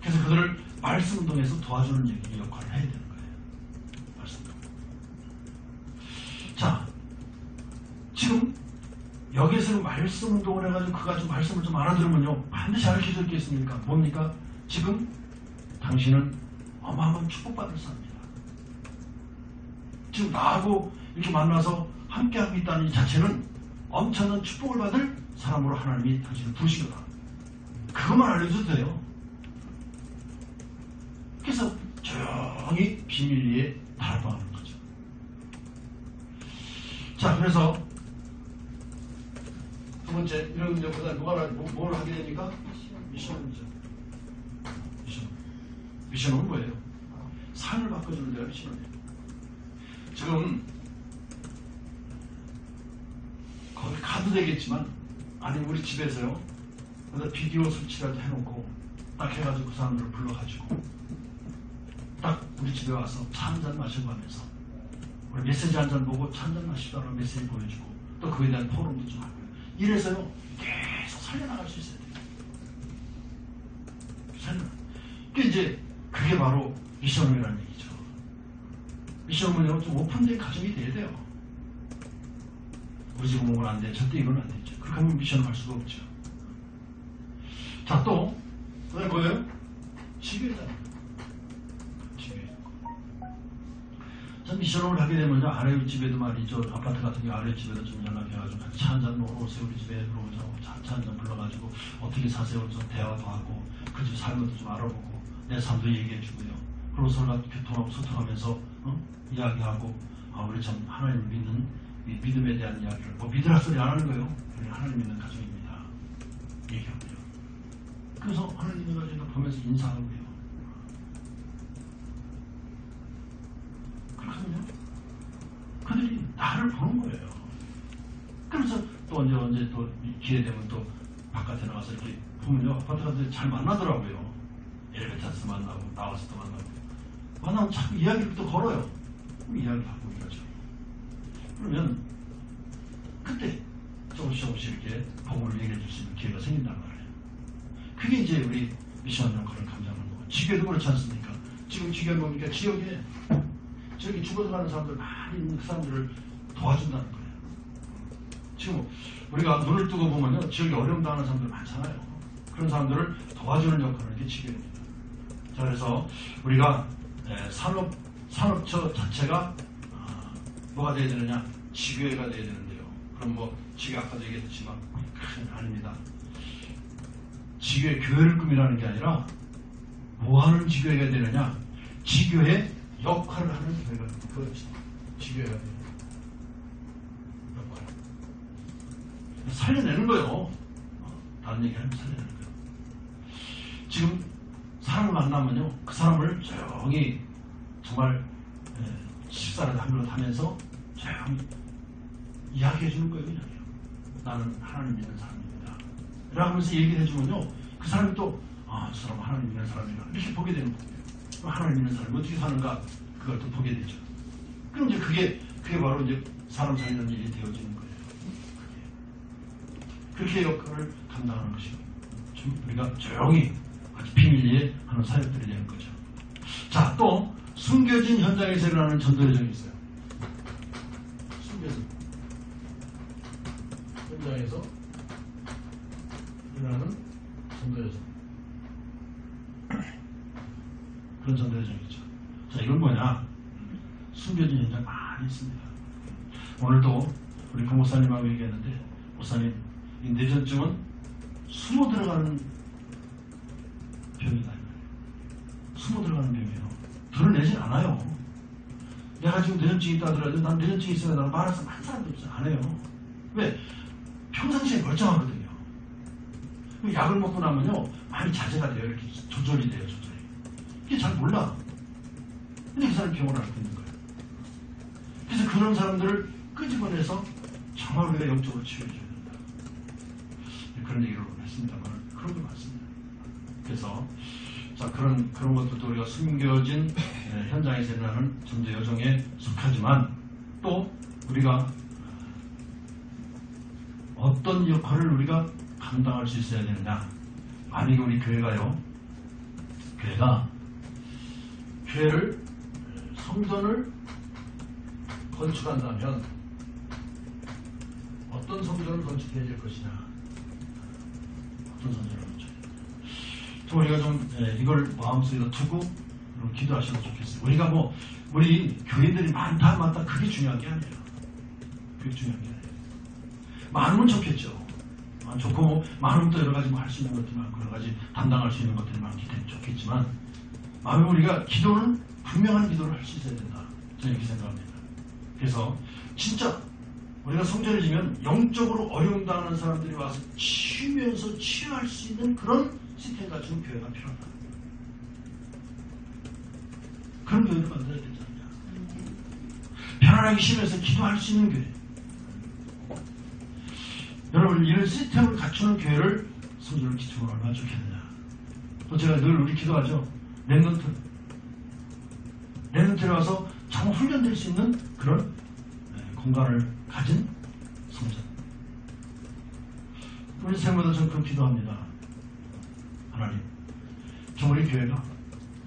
그래서 그들을 말씀 운동에서 도와주는 역할을 해야 되는 거예요. 말씀 운동. 자, 지금 여기에서는 말씀 운동을 해가지고 그가 좀 말씀을 좀 알아들으면요 반드시 가르쳐줄 게 있습니까? 뭡니까? 지금 당신은 어마어마한 축복받을 사람입니다. 지금 나하고 이렇게 만나서 함께하고 있다는 이 자체는 엄청난 축복을 받을 사람으로 하나님이 당신을 부르신 거다. 그것만 알려줘도 돼요. 그래서 조용히 비밀리에 달아가는 거죠. 자, 그래서 두 번째, 이런 문제보다 뭘 하게 됩니까? 미션이죠. 미션은 뭐예요? 삶을 바꿔주는 데가 미션이에요. 지금 거기 가도 되겠지만, 아니면 우리 집에서요, 비디오 설치라도 해놓고 딱 해가지고 그 사람들을 불러가지고 딱 우리 집에 와서 차 한잔 마시고 하면서 우리 메시지 한잔 보고 차 한잔 마시다가 메시지 보여주고 또 그에 대한 토론도 좀 하고요. 이래서요 계속 살려나갈 수 있어야 돼요. 그게 바로 미션홈이라는 얘기죠. 미션홈은 좀 오픈된 가정이 돼야 돼요. 우리 집 몸은 안 돼. 절대 이건 안 되죠. 그렇게 하면 미션을 할 수가 없죠. 자, 또, 그다음에 뭐예요? 지교회잖아요. 지교회. 전 미션을 하게 되면요, 아래집에도 말이죠. 아파트 같은 경우 아래집에도 좀 연락해가지고 같이 차 한잔 먹으러 오세요. 우리 집에 들어오자고 차 한잔 불러가지고 어떻게 사세요? 좀 대화도 하고 그 집 삶은 좀 알아보고 내 삶도 얘기해주고요. 그리고 서로 교통하고 소통하면서 이야기하고 우리 참 하나님을 믿는 이 믿음에 대한 이야기를 믿으라 소리 안 하는 거예요. 우리 하나님 믿는 가정입니다. 얘기하고요. 그래서 하나님 믿는 가정을 보면서 인사하고요. 그러면요, 그들이 나를 보는 거예요. 그래서 또 언제 또 기회 되면 또 바깥에 나가서 이렇게 보면요, 아파트 가서 잘 만나더라고요. 엘리베이터에서 만나고 나와서 또 만나면 자꾸 이야기를 또 걸어요. 그럼 이야기하고 이러죠. 그러면 그때 조금씩 이렇게 복음을 얘기해 줄 수 있는 기회가 생긴단 말이에요. 그게 이제 우리 미션 역할을 감당하는 거고, 지교도 그렇지 않습니까? 지금 지교는 뭡니까? 지역에 저기 죽어가는 사람들 많이 있는 그 사람들을 도와준다는 거예요. 지금 우리가 눈을 뜨고 보면요, 지역에 어려움 당하는 사람들 많잖아요. 그런 사람들을 도와주는 역할을 이게 지교입니다. 자, 그래서 우리가 산업처 자체가 뭐가 돼야 되느냐? 지교회가 돼야 되는데요. 그럼 지교 아까도 얘기했지만 아닙니다. 지교회 교회를 꾸미라는 게 아니라 뭐 하는 지교회가 되느냐? 지교회 역할을 하는 교회가 지교회가 돼요. 역할. 살려내는 거예요. 다른 얘기하면 살려내는 거예요. 지금 사람을 만나면요, 그 사람을 조용히 정말 식사를 한 그릇 하면서 조용히 이야기해 주는 거예요. 그냥. 나는 하나님 믿는 사람입니다. 라고 하면서 얘기를 해주면요, 그 사람이 또 저 사람 하나님 믿는 사람이다 이렇게 보게 되는 거예요. 하나님 믿는 사람이 어떻게 사는가 그걸 또 보게 되죠. 그럼 이제 그게 바로 이제 사람 살리는 일이 되어지는 거예요. 그렇게 역할을 감당하는 것이 좀 우리가 조용히 아주 비밀리에 하는 사역들이 되는 거죠. 자, 또 숨겨진 현장에서 일어나는 전도 여정이 있어요. 숨겨진 현장에서 일어나는 전도 여정. 그런 전도 여정이죠. 자, 이건 뭐냐? 숨겨진 현장 많이 있습니다. 오늘도 우리 그 목사님하고 얘기했는데, 목사님, 이 뇌전증은 숨어 들어가는 병이다. 숨어 들어가는 병이에요. 드러내진 않아요. 내가 지금 뇌전증이 있다 하더라도 난 뇌전증이 있으면 나는 말해서 한 사람도 없어요. 안 해요. 왜? 평상시에 멀쩡하거든요. 약을 먹고 나면요, 많이 자제가 돼요. 이렇게 조절이 돼요. 조절이. 이게 잘 몰라. 근데 그 사람이 병을 앓고 있는 거예요. 그래서 그런 사람들을 끄집어내서 정말 우리가 영적으로 치유해줘야 된다. 그런 얘기를 했습니다만 그런 게 많습니다. 그래서 자, 그런 것들도 우리가 숨겨진 현장에서 일어나는 전도 여정에 속하지만, 또 우리가 어떤 역할을 우리가 감당할 수 있어야 되느냐. 만약에 우리 교회가요, 교회를 성전을 건축한다면 어떤 성전을 건축해야 될 것이냐. 어떤 성전을 건축해야 될 것이냐. 또 우리가 좀 이걸 마음속에 두고 기도하시면 좋겠어요. 우리가 우리 교인들이 많다 그게 중요한 게 아니에요. 그게 중요한 게 아니에요. 많으면 좋겠죠. 좋고 많으면 또 여러 가지 할 수 있는 것들이 많고 여러 가지 담당할 수 있는 것들이 많기 때문에 좋겠지만, 마음에 우리가 기도는 분명한 기도를 할 수 있어야 된다. 저는 이렇게 생각합니다. 그래서 진짜 우리가 성전을 지면 영적으로 어려움 당하는 사람들이 와서 치유면서 치유할 수 있는 그런 시스템 갖춘 교회가 필요하다. 그런 교회를 만들어야 되지 않냐. 편안하게 쉬면서 기도할 수 있는 교회. 여러분, 이런 시스템을 갖추는 교회를 성전을 기초로 얼마나 좋겠느냐. 또 제가 늘 우리 기도하죠. 랩런트에 와서 정말 훈련될 수 있는 그런 공간을 가진 성전. 우리 생보다 저는 그렇게 기도합니다. 하나님, 우리 교회가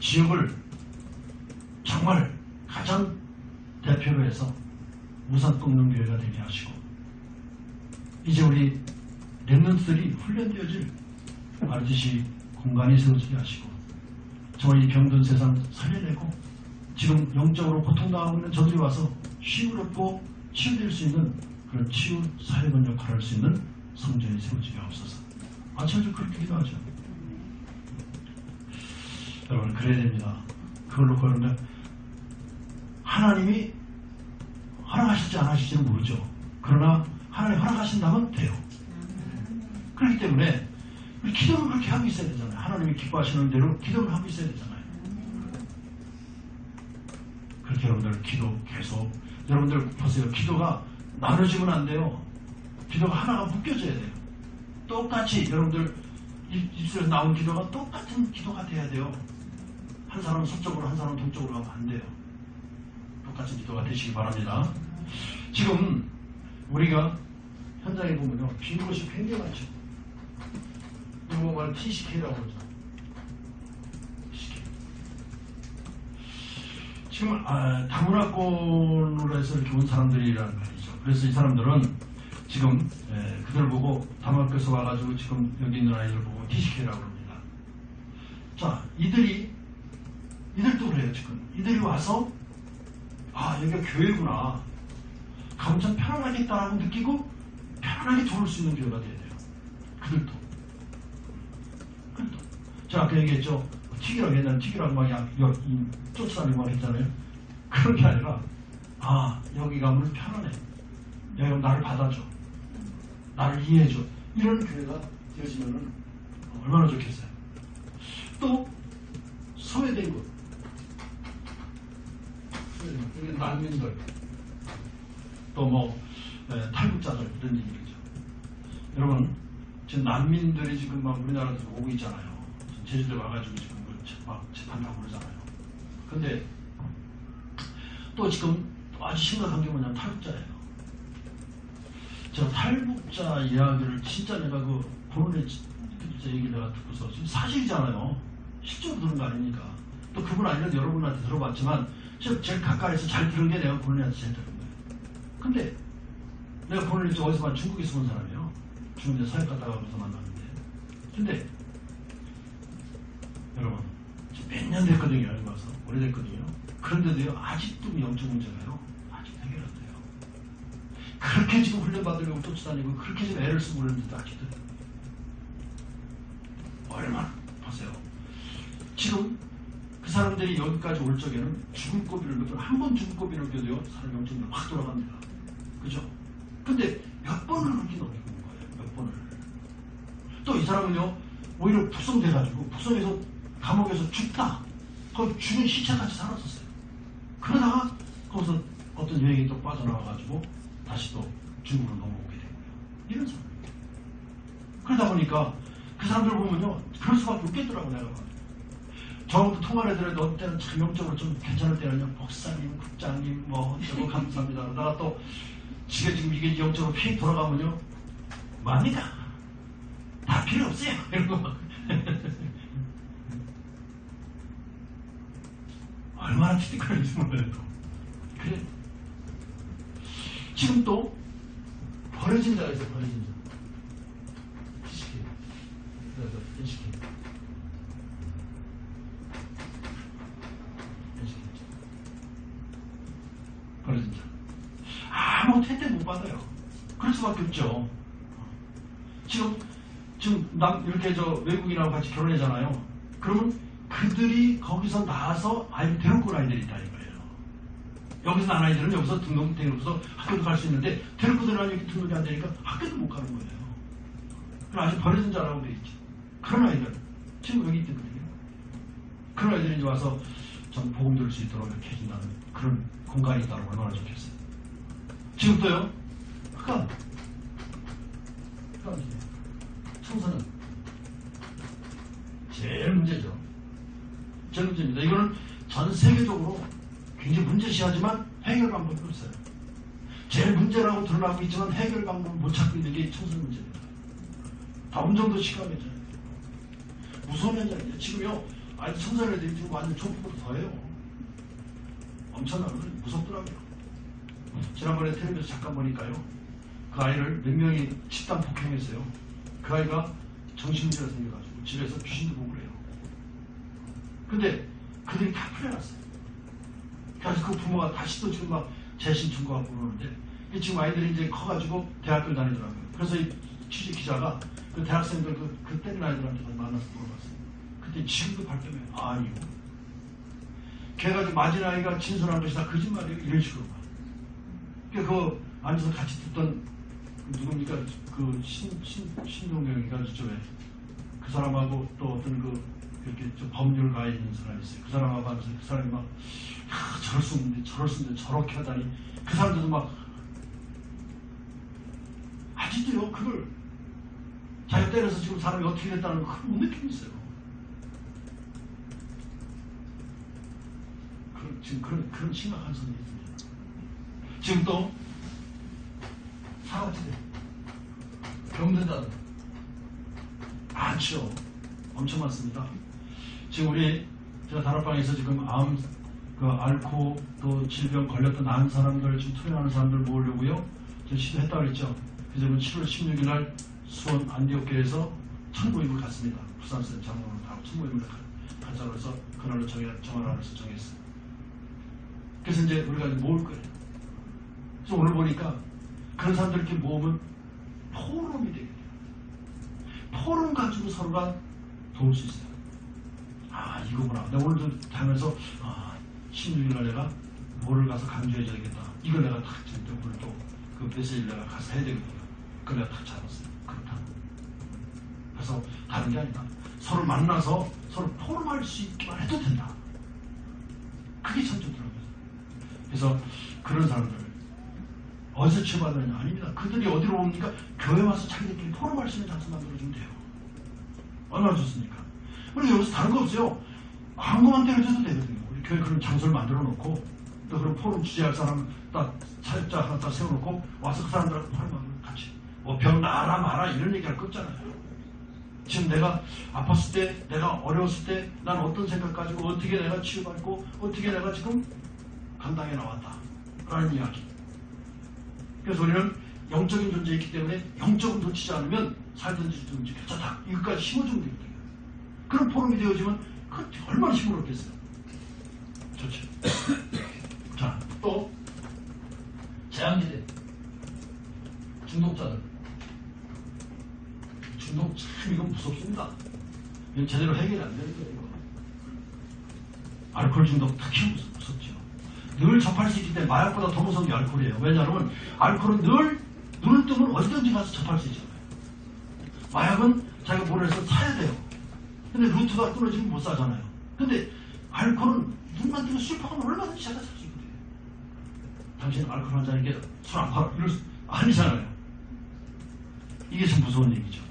지역을 정말 가장 대표로 해서 우산 꺾는 교회가 되게 하시고, 이제 우리 렘넌트들이 훈련되어질 말듯이 공간이 세워지게 하시고, 정말 이 병든 세상 살려내고, 지금 영적으로 고통당하고 있는 저들이 와서 쉼을 얻고 치유될 수 있는 그런 치유 사회권 역할을 할 수 있는 성전이 세워지게 하옵소서. 아침에 그렇게 기도하죠. 여러분, 그래야 됩니다. 그걸로 그러는데 하나님이 허락하실지 안 하실지는 모르죠. 그러나 하나님 허락하신다면 돼요. 그렇기 때문에 우리 기도를 그렇게 하고 있어야 되잖아요. 하나님이 기뻐하시는 대로 기도를 하고 있어야 되잖아요. 그렇게 여러분들 기도 계속, 여러분들 보세요. 기도가 나눠지면 안 돼요. 기도가 하나가 묶여져야 돼요. 똑같이 여러분들 입술에서 나온 기도가 똑같은 기도가 돼야 돼요. 한 사람은 서쪽으로 한 사람은 동쪽으로 가면 안 돼요. 똑같은 기도가 되시기 바랍니다. 지금 우리가 현장에 보면요, 빈 곳이 굉장히 많죠. 이거 말 TCK라고 그러죠. TCK. 지금 다문화권으로 해서 이렇게 온 사람들이라는 말이죠. 그래서 이 사람들은 지금 그들 보고 다문화권에서 와가지고 지금 여기 있는 아이들 보고 TCK라고 합니다. 자, 이들도 그래요. 지금 이들이 와서 여기가 교회구나, 감천 편안하겠다라고 느끼고 편안하게 들어올 수 있는 교회가 돼야 돼요. 그들도. 제가 아까 얘기했죠. 튀기라고 했는데 튀기라고 막 쫓아다니고 막 했잖아요. 그런 게 아니라 여기 가면 편안해. 여기 나를 받아줘. 나를 이해해줘. 이런 교회가 되어지면 얼마나 좋겠어요. 또 소외된 곳. 여기 난민들, 또 탈북자들, 이런 얘기죠. 여러분, 지금 난민들이 지금 막 우리나라로 오고 있잖아요. 제주도에 와가지고 지금 막 재판하고 그러잖아요. 근데 또 지금 아주 심각한 게 뭐냐면 탈북자예요. 제가 탈북자 이야기를 진짜 내가 본인의 얘기 내가 듣고서 지금 사실이잖아요. 실제로 들은 거 아닙니까? 또 그분 아니라도 여러분한테 들어봤지만 제일 가까이서 잘 들은 게 내가 본인한테 제일 들은 거예요. 근데 내가 본인이 어디서 중국에서 온 사람이에요. 중국에 사역 갔다가 가면서 만났는데, 근데 여러분 몇 년 됐거든요. 여기 와서 오래됐거든요. 그런데도요, 아직도 영적 문제가요, 아직 해결 안 돼요. 그렇게 지금 훈련받으려고 쫓아다니고 그렇게 지금 애를 쓰고 그러는데도 아직도 얼마나 보세요. 지금 그 사람들이 여기까지 올 적에는 죽을 고비를 몇 번, 한 번 죽을 고비를 겨도요, 사람 영적으로 확 돌아갑니다. 그죠? 근데 몇 번을 그렇게 넘기고 온 거예요. 몇 번을. 또 이 사람은요, 오히려 북송돼가지고, 북송에서 감옥에서 죽다. 거기 죽은 시체같이 살았었어요. 그러다가 거기서 어떤 여행이 또 빠져나와가지고 다시 또 중국으로 넘어오게 되고요. 이런 사람입니다. 그러다 보니까 그 사람들 보면요, 그럴 수밖에 없겠더라고, 내가. 저하고도 통화를 해드려도 어떤 때는 참 영적으로 좀 괜찮을 때는요, 목사님, 국장님, 저거 감사합니다. 그러다가 또 지금 이게 영적으로 휙 돌아가면요, 뭡니까? 다 필요 없어요. 이러고. 얼마나 티티컬인지 몰라요. 그래. 지금 또 버려진 자가 있어요. 버려진 자. TCK. TCK. 버려진 자. 아무것도 혜택 못 받아요. 그럴 수밖에 없죠. 지금 이렇게 외국인하고 같이 결혼하잖아요. 그러면 그들이 거기서 나와서 아이를 데리고 온 아이들이 있다 이거예요. 여기서 난 아이들은 여기서 등록돼서 학교도 갈 수 있는데 데리고 들어가면 여기 등록이 안 되니까 학교도 못 가는 거예요. 그럼 아직 버려진 자라고 돼 있죠. 그런 아이들 지금 여기 있거든요. 그런 아이들이 이제 와서 좀 복음 들을 수 있도록 이렇게 해준다는 그런 공간이 있다면 얼마나 좋겠어요. 지금 또요, 흑암 청소는 제일 문제죠. 제일 문제입니다. 이거는 전 세계적으로 굉장히 문제시하지만 해결 방법이 없어요. 제일 문제라고 드러나고 있지만 해결 방법을 못 찾고 있는 게 청소년 문제입니다. 점점 더 심각해져요. 무서운 현장이에요. 지금요, 아니 청소년들이 지금 완전 조폭보다 더해요. 엄청나게 무섭더라고요. 지난번에 텔레비에서 잠깐 보니까요, 그 아이를 몇 명이 집단 폭행했어요. 그 아이가 정신문제가 생겨가지고 집에서 귀신도 보고 그래요. 근데 그들이 다 풀려났어요. 그래서 그 부모가 다시 또 지금 막 재심 청구하고 그러는데, 지금 아이들이 이제 커가지고 대학교 다니더라고요. 그래서 이 취재 기자가 그 대학생들 그 때린 아이들한테 만나서 물어봤어요. 그때 지금도 발뺌해요. 아니요. 걔가 맞은 아이가 진술한 것이 다 거짓말이에요. 이런 식으로. 그 앉아서 같이 듣던 누굽니까? 그 신동경인가 저쪽에 그 사람하고 또 어떤 이렇게 법률가에 있는 사람이 있어요. 그 사람하고 앉아서 그 사람이 막 저럴 수 없는데 저렇게 하다니, 그 사람들도 막 아직도요 그걸 자기가 때려서 지금 사람이 어떻게 됐다는 걸 못 느끼고 있어요. 지금 그런 심각한 선이 있습니다. 지금 또 사각지대 병든다는 많죠. 엄청 많습니다. 지금 제가 다락방에서 지금 앓고 또 질병 걸렸던 난 사람들, 지금 투여하는 사람들 모으려고요. 저 시도했다고 그랬죠. 그래서 7월 16일 날 수원 안디옥교에서 천모임을 갔습니다. 부산선 장로를 타고 천모임을 가자고 해서 그날로 정하라 해서 정했어요. 그래서 이제 우리가 모을 거예요. 그래서 오늘 보니까 그런 사람들 이렇게 모으면 포럼이 되게 돼요. 포럼 가지고 서로가 도울 수 있어요. 이거구나. 내가 오늘도 다니면서 16일날 내가 뭐를 가서 강조해줘야겠다. 이걸 내가 딱 지금 오늘 또 그 메시지를 내가 가서 해야 되거든요. 그걸 내가 딱 잡았어요. 그렇다. 그래서 다른 게 아니라 서로 만나서 서로 포럼할 수 있기만 해도 된다. 그게 참 좋더라고요. 그래서 그런 사람들 어디서 치료받느냐? 아닙니다. 그들이 어디로 옵니까? 교회 와서 자기들끼리 포럼할 수 있는 장소 만들어주면 돼요. 얼마나 좋습니까? 우리 여기서 다른 거 없어요. 광고만 때려줘도 되거든요. 우리 교회 그런 장소를 만들어 놓고 또 그런 포럼 주재할 사람 딱 차였자 하나 딱 세워놓고 와서 그 사람들하고 포럼하고 같이 병 나아라 마라 이런 얘기할 거 없잖아요. 지금 내가 아팠을 때, 내가 어려웠을 때 난 어떤 생각 가지고 어떻게 내가 치유받고 어떻게 내가 지금 감당해 나왔다 라는 이야기. 그래서 우리는 영적인 존재이기 때문에 영적으로 놓치지 않으면 살든지 죽든지 괜찮다. 이것까지 심어주면 되거든요. 그런 포럼이 되어지면 그 얼마나 힘들었겠어요. 좋죠. 자, 또 재앙지대 중독자들. 중독 참 이거 무섭습니다. 이건 제대로 해결이 안 되는 거예요. 이거. 알코올 중독 특히 무섭죠. 늘 접할 수 있기 때문에 마약보다 더 무서운 게 알코올이에요. 왜냐하면 알코올은 늘 눈을 뜨면 어디든지 가서 접할 수 있잖아요. 마약은 자기가 뭘 해서 사야 돼요. 근데 루트가 끊어지면 못 사잖아요. 근데 알코올은 눈만 뜨면 술 파면 얼마든지 자기가 살 수 있거든요. 당신 알코올 한 잔에게 술 안 팔아. 이럴 수 아니잖아요. 이게 참 무서운 얘기죠.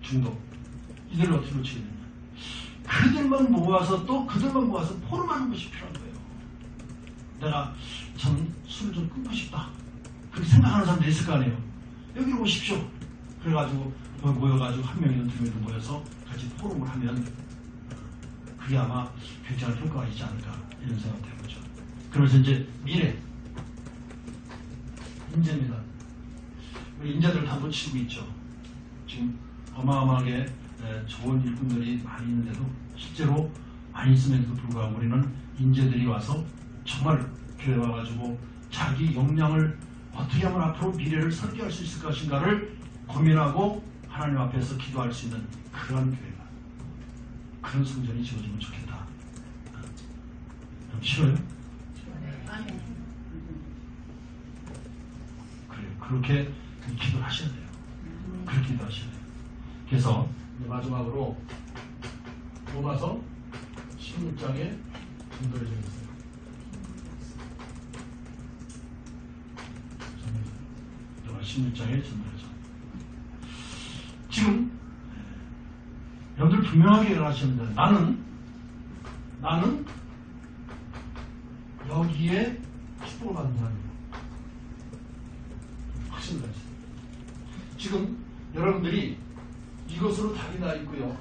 중독. 이들을 어떻게 놓치게 되냐. 그들만 모아서 포럼하는 것이 필요한 거예요. 내가 참 술을 좀 끊고 싶다. 그렇게 생각하는 사람도 있을 거 아니에요. 여기로 오십시오. 그래가지고 모여가지고 한 명이든 두 명이든 모여서 같이 포럼을 하면 그게 아마 굉장한 효과가 있지 않을까 이런 생각도 해보죠. 그러면서 이제 미래 인재입니다. 우리 인재들 다 놓치고 있죠. 지금 어마어마하게 좋은 일꾼들이 많이 있는데도 실제로 많이 있음에도 불구하고 우리는 인재들이 와서 정말 교회 와가지고 자기 역량을 어떻게 하면 앞으로 미래를 설계할 수 있을 것인가를 고민하고 하나님 앞에서 기도할 수 있는 그런 교회가, 그런 성전이 지어지면 좋겠다. 싫어요? 그래요. 그렇게 기도를 하셔야 돼요. 그렇게 기도하셔야 돼요. 그래서 마지막으로 로마서 16장에 전달해져 있어요. 로마 16장에 전달해져. 지금 여러분들 분명하게 하셔야 됩니다. 나는 여기에 축복을 받는 사람이에요. 확신을 가지세요. 지금 여러분들이 이것으로 답이 나 있고요.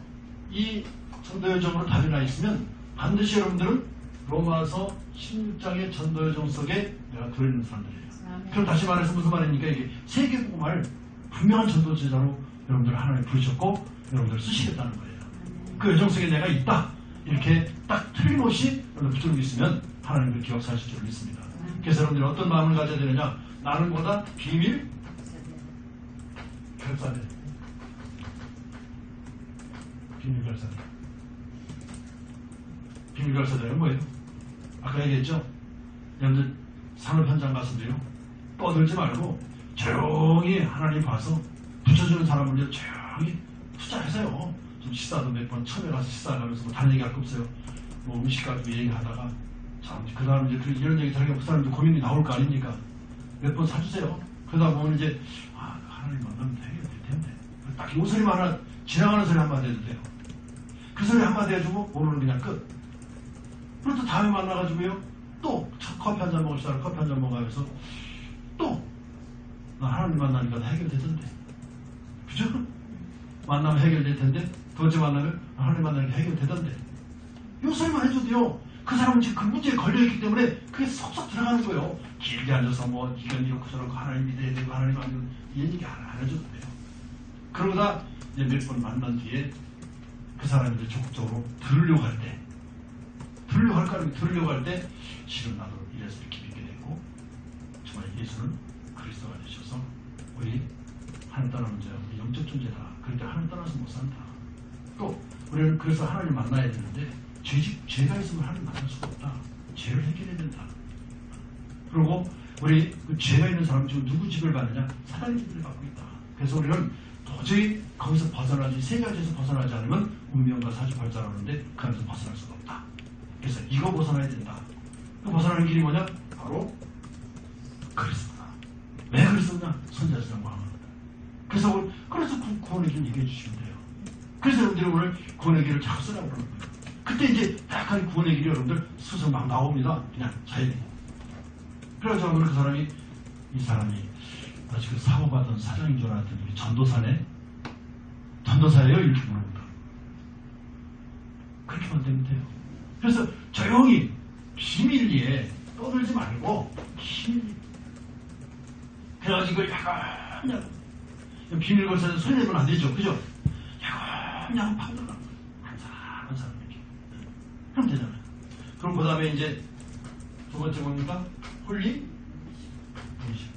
이 전도여정으로 답이 나 있으면 반드시 여러분들은 로마서 16장의 전도여정 속에 내가 들어있는 사람들이에요. 그럼 다시 말해서 무슨 말입니까? 이게 세계복음을 분명한 전도제자로 여러분들 하나님 부르셨고 여러분들 쓰시겠다는 거예요. 그 여정 속에 내가 있다. 이렇게 딱 틀림없이 여러분 붙들고 있으면 하나님 그렇게 역사하실 줄 믿습니다. 그래서 여러분들이 어떤 마음을 가져야 되느냐? 나는 보다 비밀 결사대. 비밀 결사대. 비밀 결사대가 뭐예요? 아까 얘기했죠? 여러분들 산업 현장 가서도요, 떠들지 말고 조용히 하나님 봐서 붙여주는 사람을 조용히 투자해서요. 좀 식사도 몇 번 처음에 가서 식사하면서 뭐 다른 얘기할 거 없어요. 뭐 음식 가지고 얘기하다가 참 그 다음 이제 이런 얘기 들으면 그 사람도 고민이 나올 거 아닙니까? 몇 번 사주세요. 그러다 보면 이제 하나님 만나면 해결될 텐데 딱 요 소리만 하나 지나가는 소리 한마디 해도 돼요. 그 소리 한마디 해주고 오늘은 그냥 끝. 그리고 또 다음에 만나가지고요, 또 커피 한잔 먹을 사람 커피 한잔 먹으면서 또 나 하나님 만나니까 해결되던데, 그죠? 만나면 해결될 텐데, 두 번째 만나면 하나님 만나니까 해결되던데, 요 소리만 해줘도요, 그 사람은 지금 그 문제에 걸려있기 때문에 그게 쏙쏙 들어가는 거예요. 길게 앉아서 뭐 이건 이렇고 저렇고 하나님 믿어야 되고 하나님 안 믿고 이런 얘기 안 해줘도 돼요. 그러다 이제 몇 번 만난 뒤에 그 사람이 이제 적극적으로 들으려고 할 때, 들으려고 할 때 실은 나도 이래서 이렇게 믿게 됐고 정말 예수는 그리스도가 되셔서 우리 하나님 따라 문제야. 우리 영적 존재다. 그런데 하나님 따라서 못 산다. 또 우리는 그래서 하나님 만나야 되는데 죄가 있으면 하나님 만날 수가 없다. 죄를 해결해야 된다. 그리고 우리 그 죄가 있는 사람은 지금 누구 집을 가느냐? 사단의 집을 갖고 있다. 그래서 우리는 도저히 거기서 벗어나지, 세 가지에서 벗어나지 않으면 운명과 사주팔자라는데 그 안에서 벗어날 수가 없다. 그래서 이거 벗어나야 된다. 그 벗어나는 길이 뭐냐? 바로 그리스도다. 왜 그리스도냐? 선자시랑 마음은. 그래서 구원의 길 얘기해 주시면 돼요. 그래서 여러분들이 오늘 구원의 길을 자꾸 쓰라고 그러는 거예요. 그때 이제 약간 구원의 길이 여러분들 스스로 막 나옵니다. 그냥 자연히. 그래서 오늘 그 사람이, 이 사람이 마치 그 사고받은 사장인 줄 알았더니 전도사예요? 이렇게 물어본다. 그렇게만 되면 돼요. 그래서 조용히 비밀리에 떠들지 말고 비밀리. 그래가지고 약간 비밀 걸쳐서 소리 내면 안 되죠. 그죠? 약간 파고들어. 한 사람 이렇게. 그럼 되잖아요. 그럼 그 다음에 이제 두 번째 뭡니까? 홀리 미션.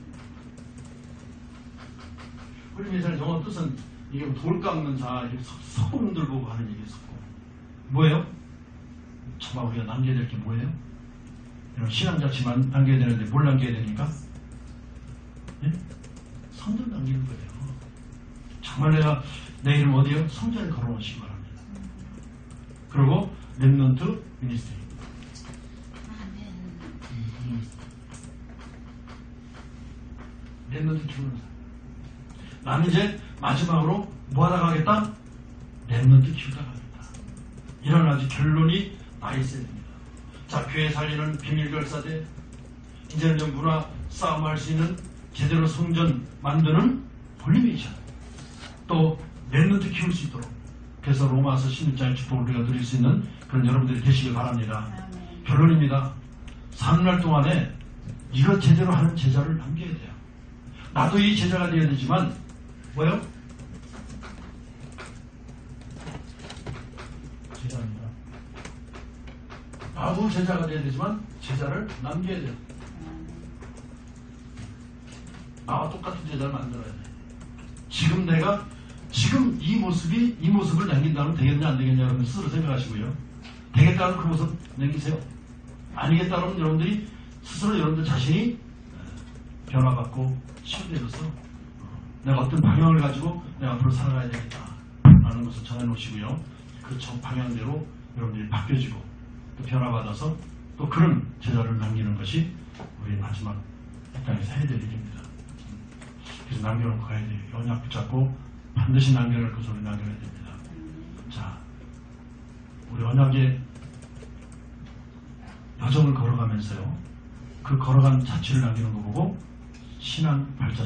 홀리 미션의 영어 뜻은 이게 돌 깎는 자, 석공들 보고 하는 얘기 석공. 뭐예요? 정말 우리가 남겨야 될 게 뭐예요? 이런 신앙자치만 남겨야 되는데 뭘 남겨야 됩니까? 네? 성전 남기는 거예요. 정말 내가 내 이름 어디요? 성전에 걸어놓으시기 바랍니다. 그리고 렘넌트 미니스트리. 렘넌트 키우는 사람. 나는 이제 마지막으로 뭐 하다 가겠다? 렘넌트 키우다 가겠다. 이런 아주 결론이 나 있어야 됩니다. 자, 교회 살리는 비밀결사대, 이제는 좀 문화 싸움할 수 있는 제대로 성전 만드는 홀리메이션, 또 렘넌트 키울 수 있도록. 그래서 로마서 16장의 축복을 우리가 누릴 수 있는 그런 여러분들이 되시길 바랍니다. 결론입니다. 사는 동안에 이거 제대로 하는 제자를 남겨야 돼요. 나도 이 제자가 되어야 되지만 뭐요? 제자입니다. 나도 제자가 되어야 되지만 제자를 남겨야 돼요. 나와 똑같은 제자를 만들어야 돼. 지금 내가 이 모습을 남긴다면 되겠냐 안 되겠냐 여러분 스스로 생각하시고요. 되겠다면 그 모습 남기세요. 아니겠다면 여러분들이 스스로 여러분들 자신이 변화받고 치유되어서 내가 어떤 방향을 가지고 내가 앞으로 살아가야 되겠다 라는 것을 정해놓으시고요. 그 방향대로 여러분들이 바뀌어지고 또 변화받아서 또 그런 제자를 남기는 것이 우리 마지막 이 땅에서 해야 될 일입니다. 그래서 남겨놓고 가야 돼요. 언약 붙잡고 반드시 남겨놓을 그 소리 남겨야 됩니다. 자, 우리 언약의 여정을 걸어가면서요, 그 걸어간 자취를 남기는 거 보고 신앙 발자